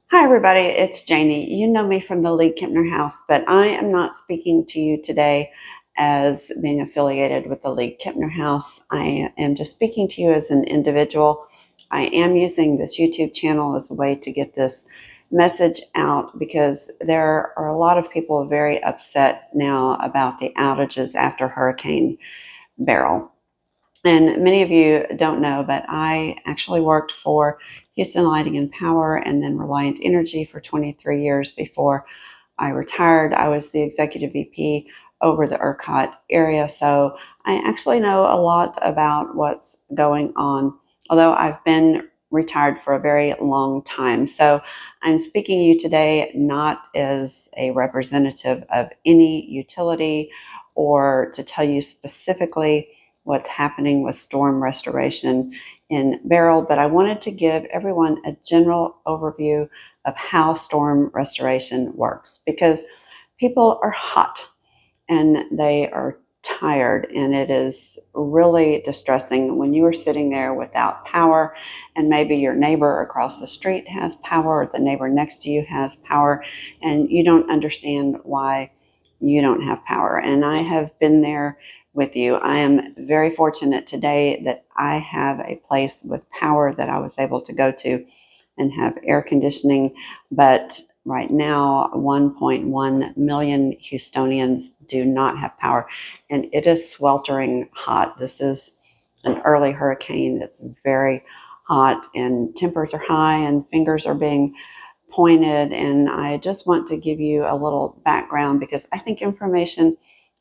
Hi, everybody. It's Janie. You know me from the League-Kempner House, but I am not speaking to you today as being affiliated with the League-Kempner House. I am just speaking to you as an individual. I am using this YouTube channel as a way to get this message out because there are a lot of people very upset now about the outages after Hurricane Beryl. And many of you don't know, but I actually worked for Houston Lighting and Power and then Reliant Energy for 23 years before I retired. I was the executive VP over the ERCOT area, so I actually know a lot about what's going on, although I've been retired for a very long time. So I'm speaking to you today not as a representative of any utility or to tell you specifically what's happening with storm restoration in Beryl, but I wanted to give everyone a general overview of how storm restoration works because people are hot and they are tired, and it is really distressing when you are sitting there without power and maybe your neighbor across the street has power or the neighbor next to you has power and you don't understand why you don't have power. And I have been there with you. I am very fortunate today that I have a place with power that I was able to go to and have air conditioning, but right now 1.1 million Houstonians do not have power, and it is sweltering hot. This is an early hurricane. It's very hot and tempers are high and fingers are being pointed, and I just want to give you a little background because I think information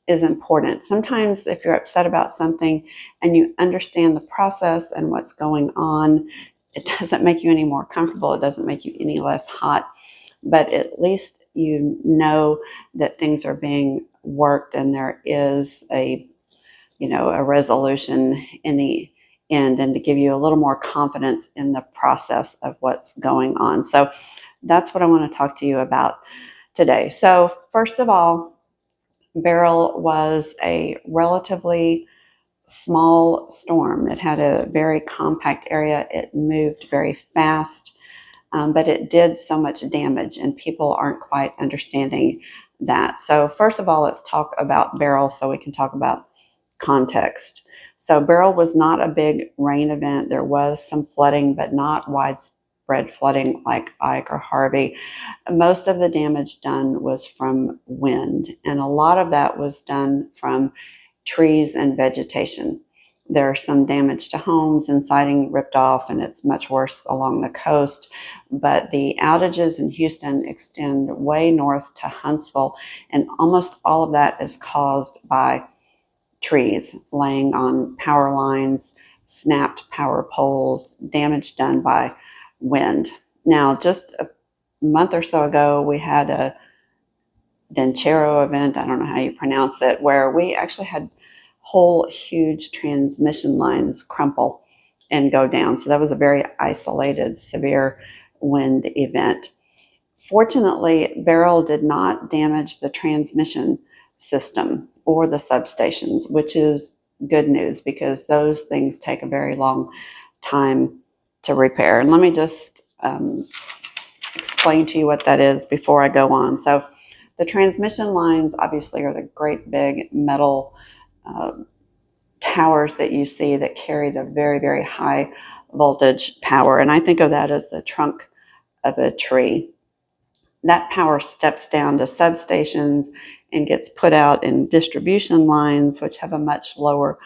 is important. Sometimes if you're upset about something and you understand the process and what's going on, it doesn't make you any more comfortable. It doesn't make you any less hot, but at least you know that things are being worked and there is a resolution in the end, and to give you a little more confidence in the process of what's going on. So that's what I want to talk to you about today. So first of all, Beryl was a relatively small storm. It had a very compact area. It moved very fast, but it did so much damage, and people aren't quite understanding that. So first of all, let's talk about Beryl so we can talk about context. So Beryl was not a big rain event. There was some flooding, but not widespread flooding like Ike or Harvey. Most of the damage done was from wind, and a lot of that was done from trees and vegetation. There's some damage to homes and siding ripped off, and it's much worse along the coast. But the outages in Houston extend way north to Huntsville, and almost all of that is caused by trees laying on power lines, snapped power poles, damage done by wind. Now, just a month or so ago, we had a Denchero event, I don't know how you pronounce it, where we actually had whole huge transmission lines crumple and go down. So that was a very isolated, severe wind event. Fortunately, Beryl did not damage the transmission system or the substations, which is good news because those things take a very long time to repair. And let me just explain to you what that is before I go on. So the transmission lines obviously are the great big metal towers that you see that carry the very, very high voltage power. And I think of that as the trunk of a tree. That power steps down to substations and gets put out in distribution lines, which have a much lower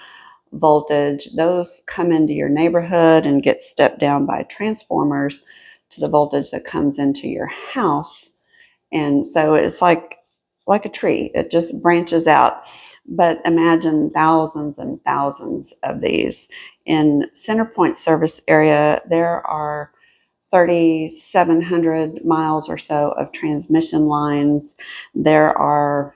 voltage. Those come into your neighborhood and get stepped down by transformers to the voltage that comes into your house. And so it's like a tree. It just branches out. But imagine thousands and thousands of these. In Centerpoint service area, there are 3,700 miles or so of transmission lines. There are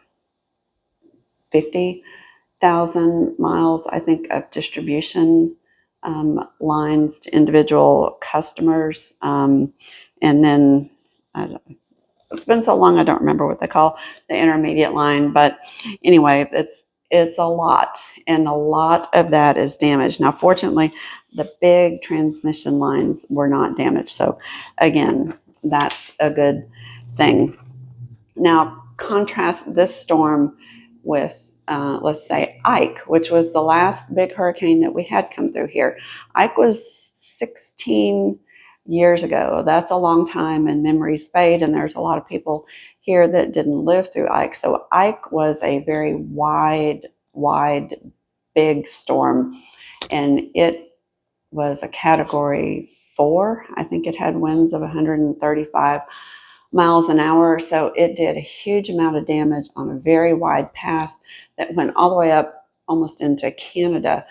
50,000 miles, I think, of distribution lines to individual customers. And then it's been so long I don't remember what they call the intermediate line, but anyway, it's a lot, and a lot of that is damaged. Now, fortunately, the big transmission lines were not damaged. So again, that's a good thing. Now, contrast this storm with, let's say, Ike, which was the last big hurricane that we had come through here. Ike was 16 years ago. That's a long time, and memories fade, and there's a lot of people here that didn't live through Ike. So Ike was a very wide, big storm, and it was a category 4. I think it had winds of 135 miles an hour. So it did a huge amount of damage on a very wide path that went all the way up almost into Canada.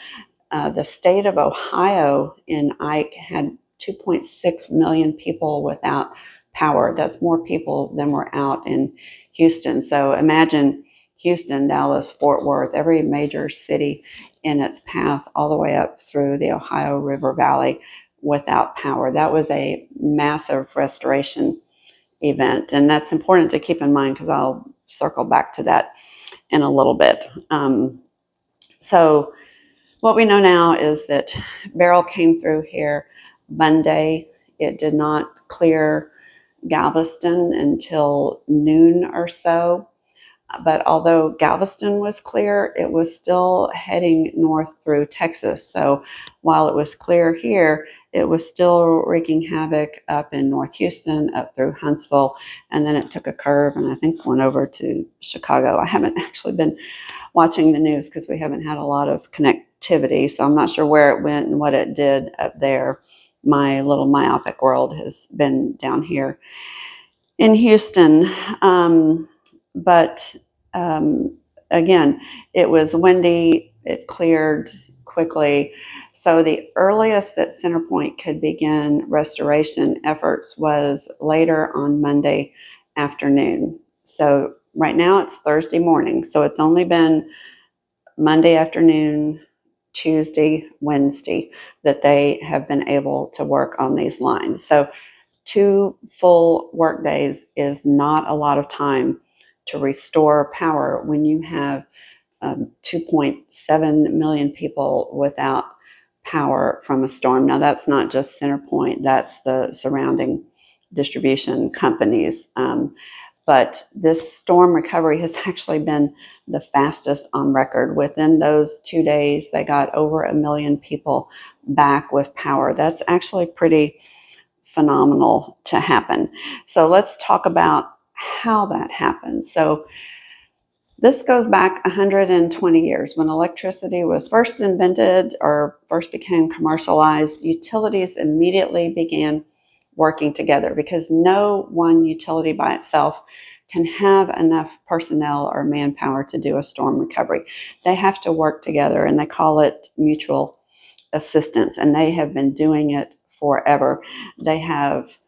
The state of Ohio in Ike had 2.6 million people without power. That's more people than were out in Houston. So imagine Houston, Dallas, Fort Worth, every major city in its path all the way up through the Ohio River Valley without power. That was a massive restoration event. And that's important to keep in mind because I'll circle back to that in a little bit. So what we know now is that Beryl came through here Monday. It did not clear Galveston until noon or so. But although Galveston was clear, it was still heading north through Texas. So while it was clear here, it was still wreaking havoc up in North Houston, up through Huntsville, and then it took a curve and I think went over to Chicago. I haven't actually been watching the news because we haven't had a lot of connectivity, so I'm not sure where it went and what it did up there. My little myopic world has been down here in Houston. But again, it was windy, it cleared quickly. So the earliest that Centerpoint could begin restoration efforts was later on Monday afternoon. So right now it's Thursday morning. So it's only been Monday afternoon, Tuesday, Wednesday that they have been able to work on these lines. So 2 full work days is not a lot of time to restore power when you have 2.7 million people without power from a storm. Now, that's not just Centerpoint, that's the surrounding distribution companies. But this storm recovery has actually been the fastest on record. Within those 2 days, they got over 1 million people back with power. That's actually pretty phenomenal to happen. So let's talk about how that happened. So this goes back 120 years. When electricity was first invented or first became commercialized, utilities immediately began working together because no one utility by itself can have enough personnel or manpower to do a storm recovery. They have to work together, and they call it mutual assistance, and they have been doing it forever. They have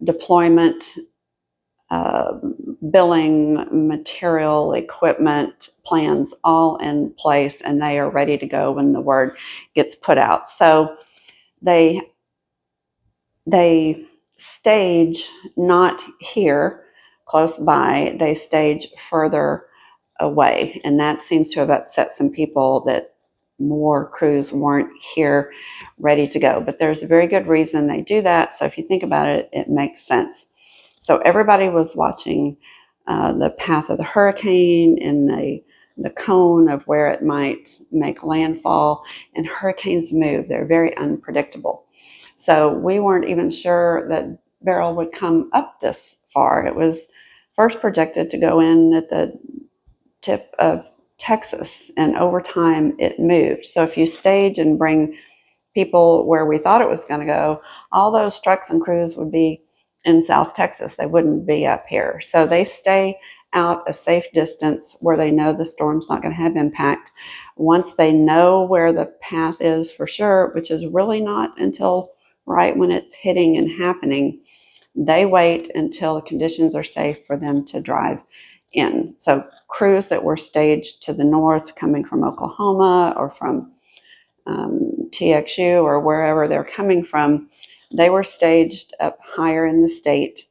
deployment, billing, material, equipment plans all in place, and they are ready to go when the word gets put out. So they stage not here close by, they stage further away, and that seems to have upset some people that more crews weren't here ready to go. But there's a very good reason they do that. So if you think about it, it makes sense. So everybody was watching the path of the hurricane and the cone of where it might make landfall. And hurricanes move. They're very unpredictable. So we weren't even sure that Beryl would come up this far. It was first projected to go in at the tip of Texas, and over time it moved. So if you stage and bring people where we thought it was going to go, all those trucks and crews would be in South Texas. They wouldn't be up here. So they stay out a safe distance where they know the storm's not going to have impact. Once they know where the path is for sure, which is really not until right when it's hitting and happening, they wait until the conditions are safe for them to drive in. So crews that were staged to the north coming from Oklahoma or from TXU or wherever they're coming from, they were staged up higher in the state,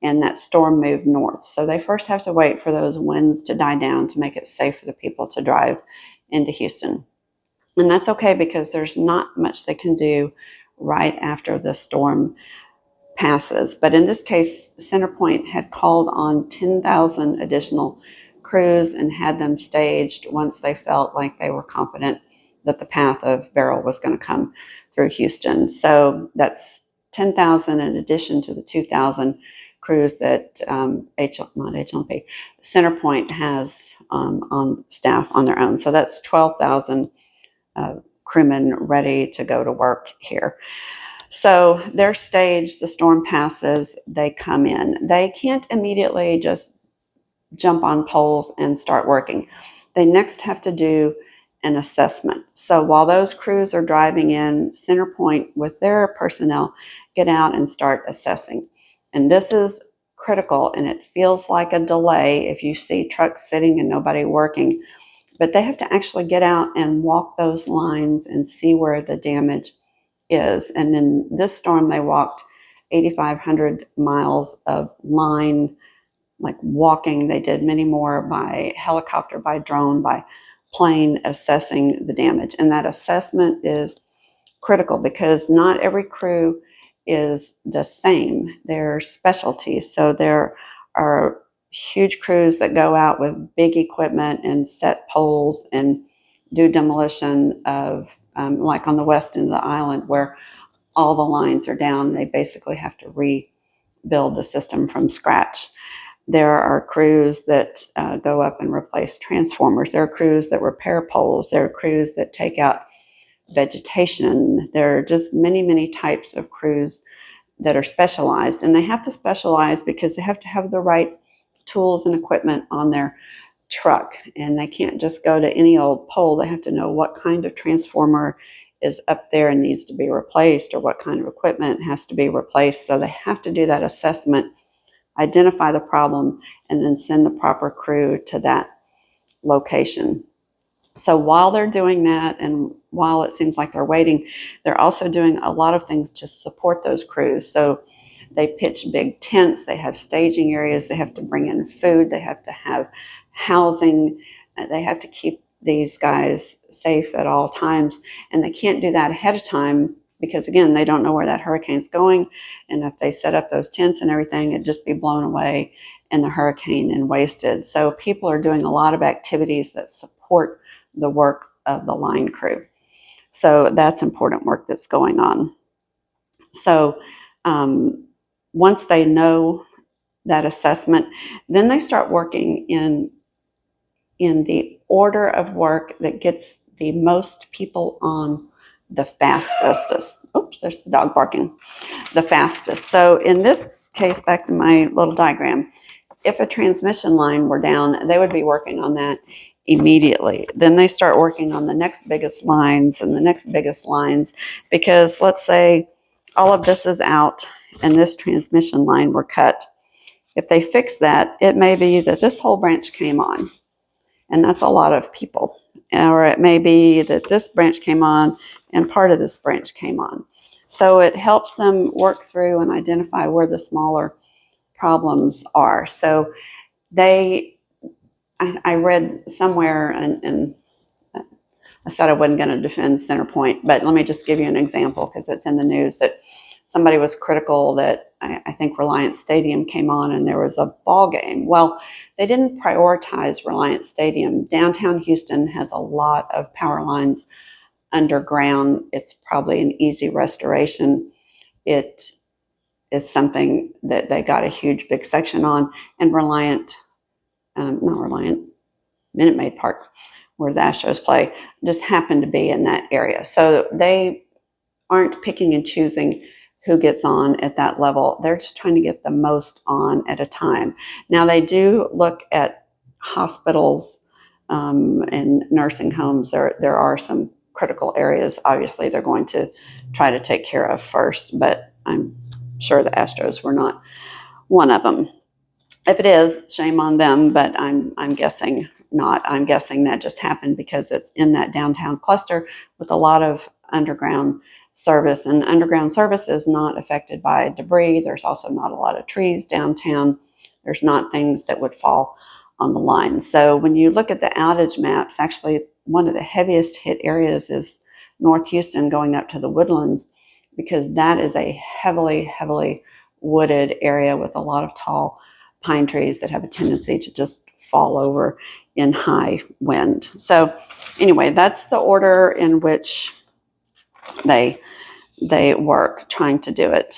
and that storm moved north. So they first have to wait for those winds to die down to make it safe for the people to drive into Houston. And that's okay because there's not much they can do right after the storm passes. But in this case, CenterPoint had called on 10,000 additional crews and had them staged once they felt like they were confident that the path of Beryl was going to come through Houston. So that's 10,000 in addition to the 2,000 crews that CenterPoint has on staff on their own. So that's 12,000 crewmen ready to go to work here. So they're staged, the storm passes, they come in. They can't immediately just jump on poles and start working. They next have to do an assessment. So while those crews are driving in, CenterPoint with their personnel get out and start assessing. And this is critical, and it feels like a delay if you see trucks sitting and nobody working. But they have to actually get out and walk those lines and see where the damage is. And in this storm, they walked 8,500 miles of line, like walking. They did many more by helicopter, by drone, by plane, assessing the damage. And that assessment is critical because not every crew is the same. They're specialties. So there are huge crews that go out with big equipment and set poles and do demolition of, like on the west end of the island where all the lines are down. They basically have to rebuild the system from scratch. There are crews that go up and replace transformers. There are crews that repair poles. There are crews that take out vegetation. There are just many, many types of crews that are specialized, and they have to specialize because they have to have the right tools and equipment on their truck, and they can't just go to any old pole. They have to know what kind of transformer is up there and needs to be replaced, or what kind of equipment has to be replaced. So they have to do that assessment, identify the problem, and then send the proper crew to that location. So while they're doing that, and while it seems like they're waiting, they're also doing a lot of things to support those crews. So they pitch big tents, they have staging areas, they have to bring in food, they have to have housing, they have to keep these guys safe at all times. And they can't do that ahead of time because, again, they don't know where that hurricane's going. And if they set up those tents and everything, it'd just be blown away in the hurricane and wasted. So people are doing a lot of activities that support the work of the line crew. So that's important work that's going on. So once they know that assessment, then they start working in the order of work that gets the most people on the fastest. Oops, there's the dog barking. The fastest. So in this case, back to my little diagram, if a transmission line were down, they would be working on that immediately. Then they start working on the next biggest lines and the next biggest lines, because let's say all of this is out and this transmission line were cut. If they fix that, it may be that this whole branch came on, and that's a lot of people. Or it may be that this branch came on and part of this branch came on. So it helps them work through and identify where the smaller problems are. So I read somewhere, and I said I wasn't going to defend CenterPoint, but let me just give you an example because it's in the news, that somebody was critical that I think Reliance Stadium came on and there was a ball game. Well, they didn't prioritize Reliance Stadium. Downtown Houston has a lot of power lines underground. It's probably an easy restoration. It is something that they got a huge big section on, and Minute Maid Park, where the Astros play, just happened to be in that area. So they aren't picking and choosing who gets on at that level. They're just trying to get the most on at a time. Now, they do look at hospitals and nursing homes. There are some critical areas, obviously, they're going to try to take care of first, but I'm sure the Astros were not one of them. If it is, shame on them, but I'm guessing not. I'm guessing that just happened because it's in that downtown cluster with a lot of underground service, and underground service is not affected by debris. There's also not a lot of trees downtown. There's not things that would fall on the line. So when you look at the outage maps, actually one of the heaviest hit areas is North Houston going up to the Woodlands, because that is a heavily wooded area with a lot of tall pine trees that have a tendency to just fall over in high wind. So anyway, that's the order in which they work trying to do it.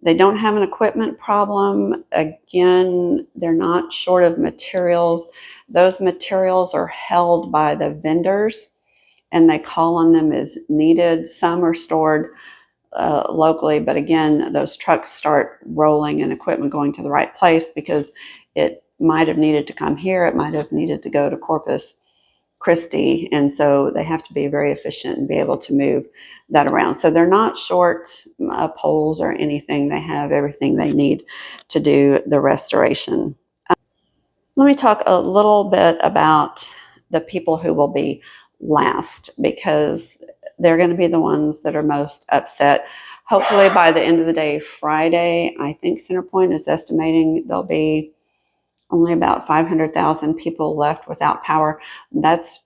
They don't have an equipment problem. Again, they're not short of materials. Those materials are held by the vendors, and they call on them as needed. Some are stored locally, but again, those trucks start rolling and equipment going to the right place because it might have needed to come here. It might have needed to go to Corpus Christi, and so they have to be very efficient and be able to move that around. So they're not short poles or anything. They have everything they need to do the restoration. Let me talk a little bit about the people who will be last, because they're going to be the ones that are most upset. Hopefully by the end of the day, Friday, I think Centerpoint is estimating there'll be only about 500,000 people left without power. That's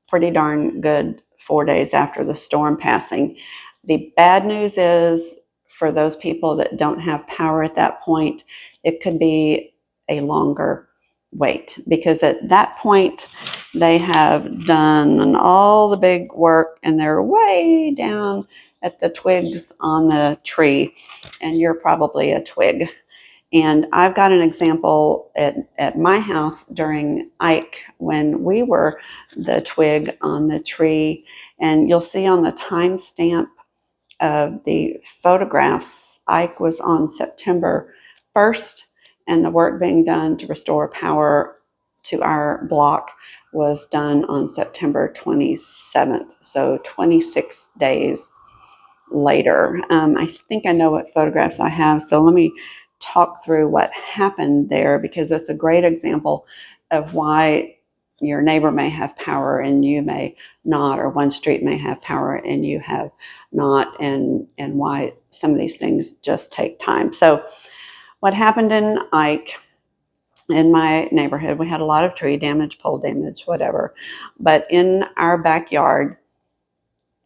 pretty darn good 4 days after the storm passing. The bad news is, for those people that don't have power at that point, it could be a longer wait, because at that point they have done all the big work and they're way down at the twigs on the tree, and you're probably a twig. And I've got an example at my house during Ike when we were the twig on the tree. And you'll see on the timestamp of the photographs, Ike was on September 1st, and the work being done to restore power to our block was done on September 27th. So 26 days later. I think I know what photographs I have, so let me talk through what happened there, because it's a great example of why your neighbor may have power and you may not, or one street may have power and you have not, and why some of these things just take time. So what happened in Ike, in my neighborhood, we had a lot of tree damage, pole damage, whatever, but in our backyard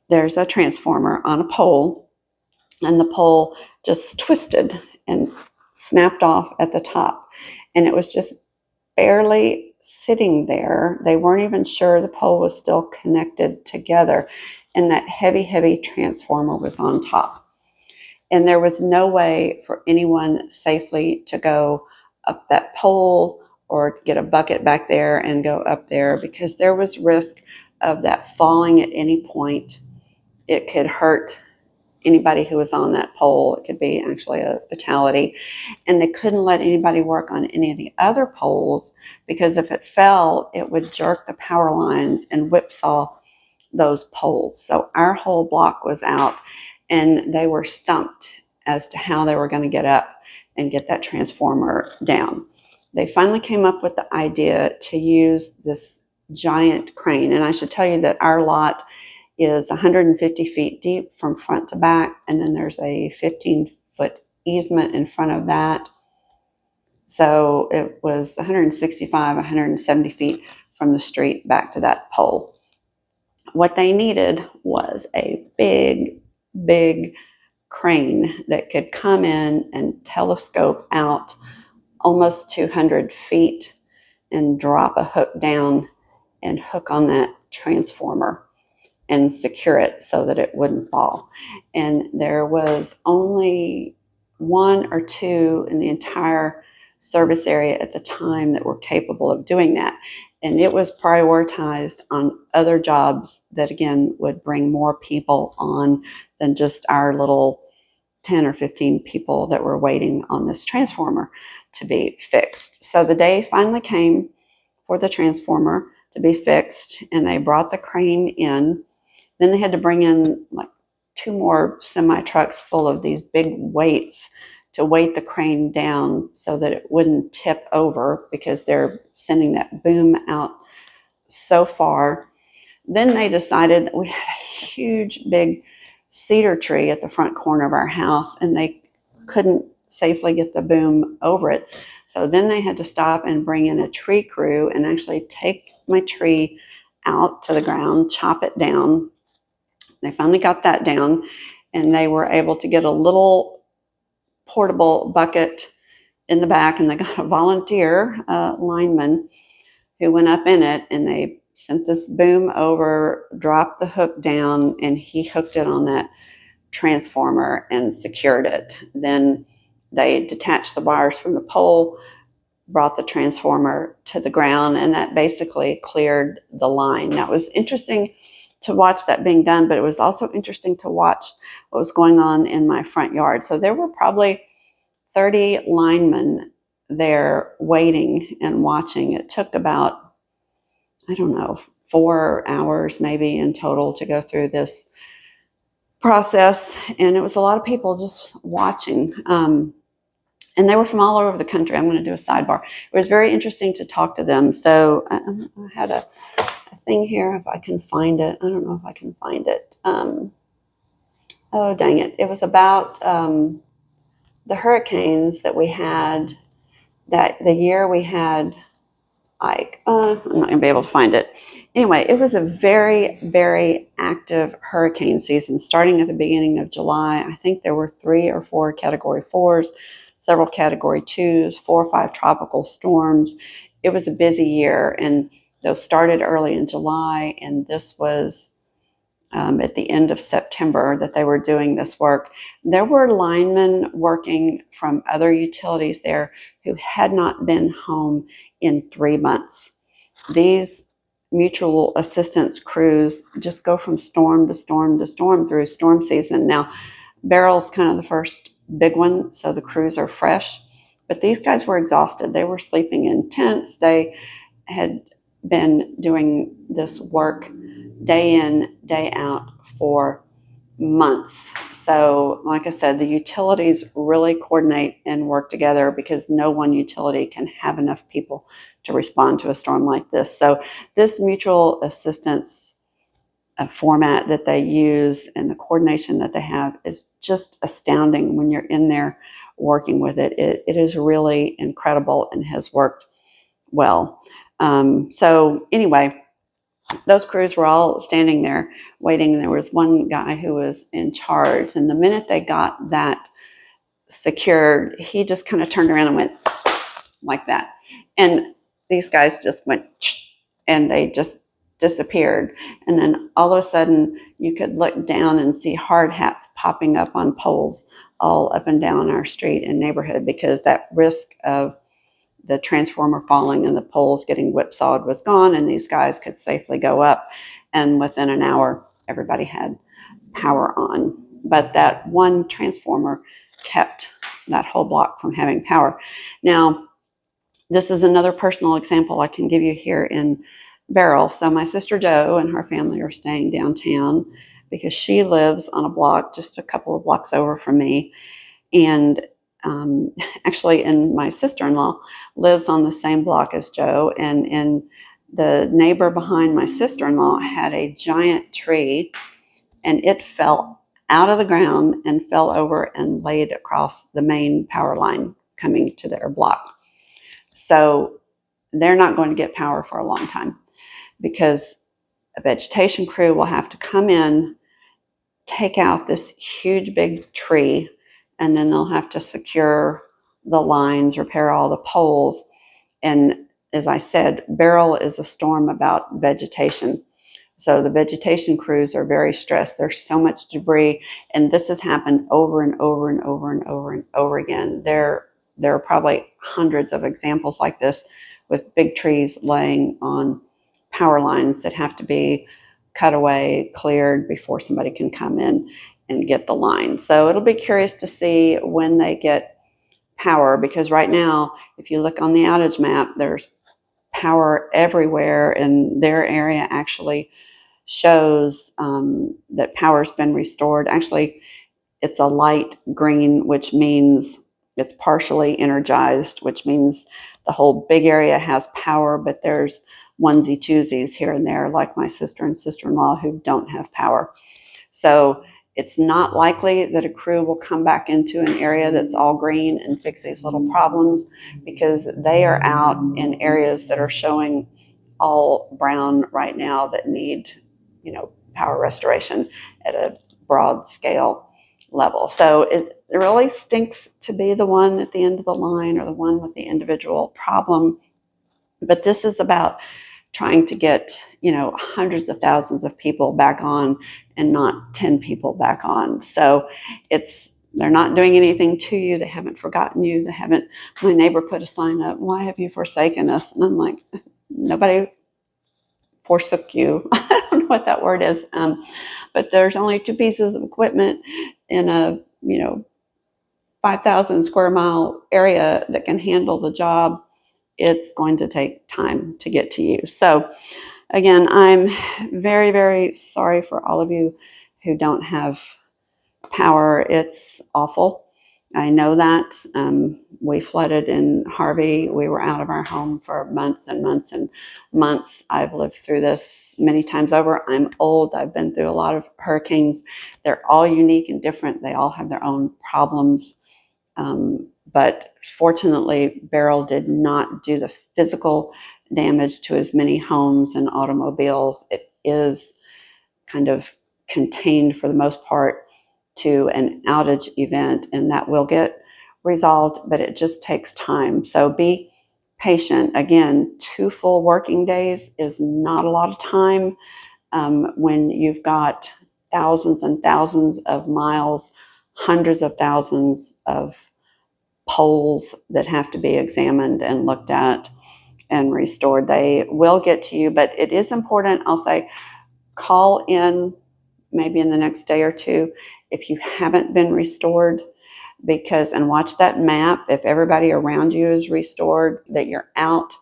there's a transformer on a pole, and the pole just twisted and snapped off at the top. And it was just barely sitting there. They weren't even sure the pole was still connected together. And that heavy, heavy transformer was on top. And there was no way for anyone safely to go up that pole or to get a bucket back there and go up there, because there was risk of that falling at any point. It could hurt anybody who was on that pole. It could be actually a fatality. And they couldn't let anybody work on any of the other poles, because if it fell, it would jerk the power lines and whipsaw those poles. So our whole block was out, and they were stumped as to how they were going to get up and get that transformer down. They finally came up with the idea to use this giant crane. And I should tell you that our lot is 150 feet deep from front to back, and then there's a 15-foot easement in front of that. So it was 165, 170 feet from the street back to that pole. What they needed was a big, big crane that could come in and telescope out almost 200 feet and drop a hook down and hook on that transformer and secure it so that it wouldn't fall. And there was only one or two in the entire service area at the time that were capable of doing that. And it was prioritized on other jobs that, again, would bring more people on than just our little 10 or 15 people that were waiting on this transformer to be fixed. So the day finally came for the transformer to be fixed, and they brought the crane in. Then they had to bring in like 2 more semi-trucks full of these big weights to weight the crane down so that it wouldn't tip over, because they're sending that boom out so far. Then they decided that we had a huge big cedar tree at the front corner of our house, and they couldn't safely get the boom over it. So then they had to stop and bring in a tree crew and actually take my tree out to the ground, chop it down. They finally got that down, and they were able to get a little portable bucket in the back, and they got a volunteer lineman who went up in it, and they sent this boom over, dropped the hook down, and he hooked it on that transformer and secured it. Then they detached the wires from the pole, brought the transformer to the ground, and that basically cleared the line. Now, it was interesting to watch that being done, but it was also interesting to watch what was going on in my front yard. So there were probably 30 linemen there waiting and watching. It took about, I don't know, 4 hours maybe in total to go through this process. And it was a lot of people just watching. And they were from all over the country. I'm going to do a sidebar. It was very interesting to talk to them. So I had a thing here, if I can find it. I don't know if I can find it. Oh, dang it. It was about the hurricanes that we had, that the year we had Ike. I'm not going to be able to find it. Anyway, it was a very, very active hurricane season starting at the beginning of July. I think there were 3 or 4 Category 4s, several Category 2s, 4 or 5 tropical storms. It was a busy year, and those started early in July, and this was at the end of September that they were doing this work. There were linemen working from other utilities there who had not been home in 3 months. These mutual assistance crews just go from storm to storm to storm through storm season. Now, Beryl's kind of the first big one, so the crews are fresh, but these guys were exhausted. They were sleeping in tents. They had been doing this work day in, day out for months. So, like I said, the utilities really coordinate and work together because no one utility can have enough people to respond to a storm like this. So, this mutual assistance format that they use and the coordination that they have is just astounding when you're in there working with it. It is really incredible and has worked well. So, anyway, those crews were all standing there waiting. There was one guy who was in charge, and the minute they got that secured, he just kind of turned around and went like that. And these guys just went, and they just disappeared. And then all of a sudden, you could look down and see hard hats popping up on poles all up and down our street and neighborhood, because that risk of the transformer falling and the poles getting whipsawed was gone, and these guys could safely go up. And within an hour, everybody had power on. But that one transformer kept that whole block from having power. Now, this is another personal example I can give you here in Beryl. So my sister Jo and her family are staying downtown because she lives on a block just a couple of blocks over from me. And actually, and my sister-in-law lives on the same block as Jo, and the neighbor behind my sister-in-law had a giant tree, and it fell out of the ground and fell over and laid across the main power line coming to their block. So they're not going to get power for a long time because a vegetation crew will have to come in, take out this huge big tree, and then they'll have to secure the lines, repair all the poles. And as I said, Beryl is a storm about vegetation. So the vegetation crews are very stressed. There's so much debris, and this has happened over and over and over and over and over again. There are probably hundreds of examples like this with big trees laying on power lines that have to be cut away, cleared before somebody can come in and get the line. So it'll be curious to see when they get power, because right now, if you look on the outage map, there's power everywhere, and their area actually shows that power's been restored. Actually, it's a light green, which means it's partially energized, which means the whole big area has power, but there's onesie twosies here and there, like my sister and sister-in-law, who don't have power. So it's not likely that a crew will come back into an area that's all green and fix these little problems, because they are out in areas that are showing all brown right now that need, power restoration at a broad scale level. So it really stinks to be the one at the end of the line or the one with the individual problem. But this is about trying to get, hundreds of thousands of people back on and not 10 people back on. So they're not doing anything to you. They haven't forgotten you. My neighbor put a sign up, "Why have you forsaken us?" And I'm like, nobody forsook you. I don't know what that word is. But there's only 2 pieces of equipment in a, 5,000 square mile area that can handle the job. It's going to take time to get to you. So again, I'm very, very sorry for all of you who don't have power. It's awful. I know that. We flooded in Harvey. We were out of our home for months and months and months. I've lived through this many times over. I'm old. I've been through a lot of hurricanes. They're all unique and different. They all have their own problems. But fortunately, Beryl did not do the physical damage to as many homes and automobiles. It is kind of contained for the most part to an outage event, and that will get resolved, but it just takes time. So be patient. Again, 2 full working days is not a lot of time when you've got thousands and thousands of miles, hundreds of thousands of poles that have to be examined and looked at and restored. They will get to you, but it is important, I'll say, call in maybe in the next day or 2 if you haven't been restored, and watch that map. If everybody around you is restored, that you're out,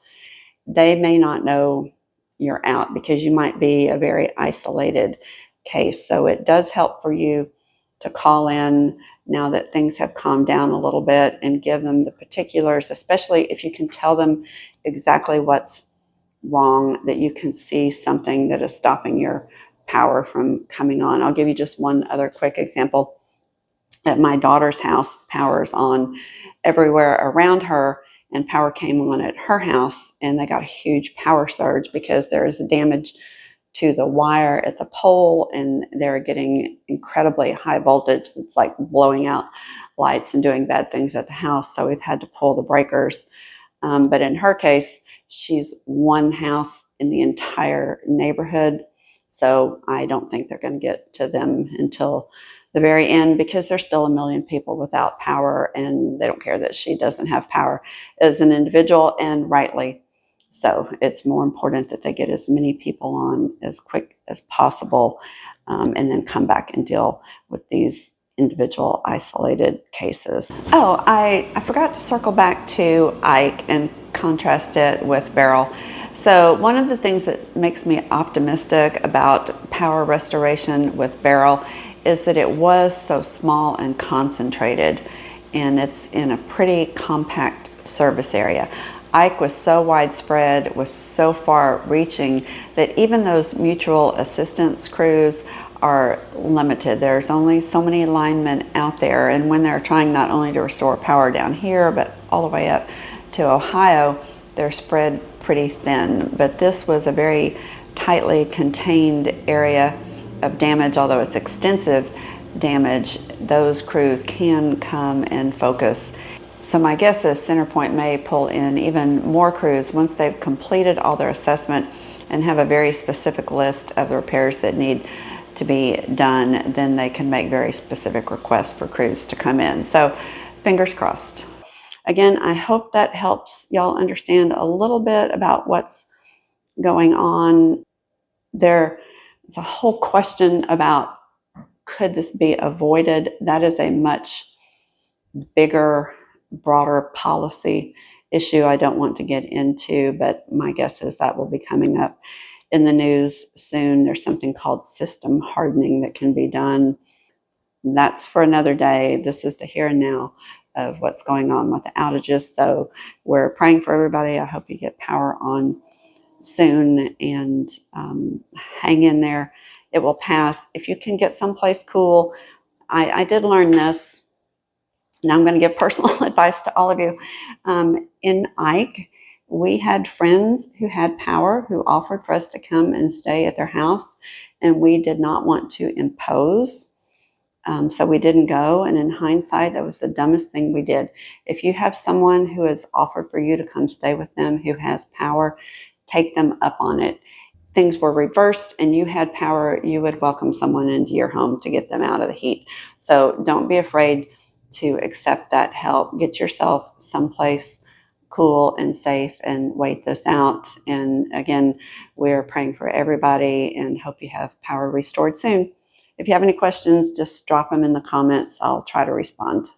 they may not know you're out because you might be a very isolated case. So it does help for you to call in now that things have calmed down a little bit and give them the particulars, especially if you can tell them exactly what's wrong, that you can see something that is stopping your power from coming on. I'll give you just one other quick example. At my daughter's house, power is on everywhere around her, and power came on at her house, and they got a huge power surge because there is damage to the wire at the pole, and they're getting incredibly high voltage that's like blowing out lights and doing bad things at the house. So we've had to pull the breakers. But in her case, she's one house in the entire neighborhood. So I don't think they're going to get to them until the very end, because there's still 1 million people without power, and they don't care that she doesn't have power as an individual, and rightly so. It's more important that they get as many people on as quick as possible, and then come back and deal with these individual isolated cases. Oh, I forgot to circle back to Ike and contrast it with Beryl. So one of the things that makes me optimistic about power restoration with Beryl is that it was so small and concentrated, and it's in a pretty compact service area. Ike was so widespread, was so far reaching, that even those mutual assistance crews are limited. There's only so many linemen out there, and when they're trying not only to restore power down here, but all the way up to Ohio, they're spread pretty thin. But this was a very tightly contained area of damage. Although it's extensive damage, those crews can come and focus. So my guess is Centerpoint may pull in even more crews once they've completed all their assessment and have a very specific list of the repairs that need to be done. Then they can make very specific requests for crews to come in. So fingers crossed. Again, I hope that helps y'all understand a little bit about what's going on. There's a whole question about, could this be avoided? That is a much bigger, broader policy issue I don't want to get into, but my guess is that will be coming up in the news soon. There's something called system hardening that can be done. That's for another day. This is the here and now of what's going on with the outages. So we're praying for everybody. I hope you get power on soon, and hang in there. It will pass. If you can get someplace cool, I did learn this. Now I'm going to give personal advice to all of you. In Ike, we had friends who had power who offered for us to come and stay at their house, and we did not want to impose So we didn't go, and in hindsight, that was the dumbest thing we did. If you have someone who has offered for you to come stay with them, who has power, take them up on it. Things were reversed and you had power, you would welcome someone into your home to get them out of the heat. So don't be afraid to accept that help. Get yourself someplace cool and safe and wait this out. And again, we're praying for everybody and hope you have power restored soon. If you have any questions, just drop them in the comments. I'll try to respond.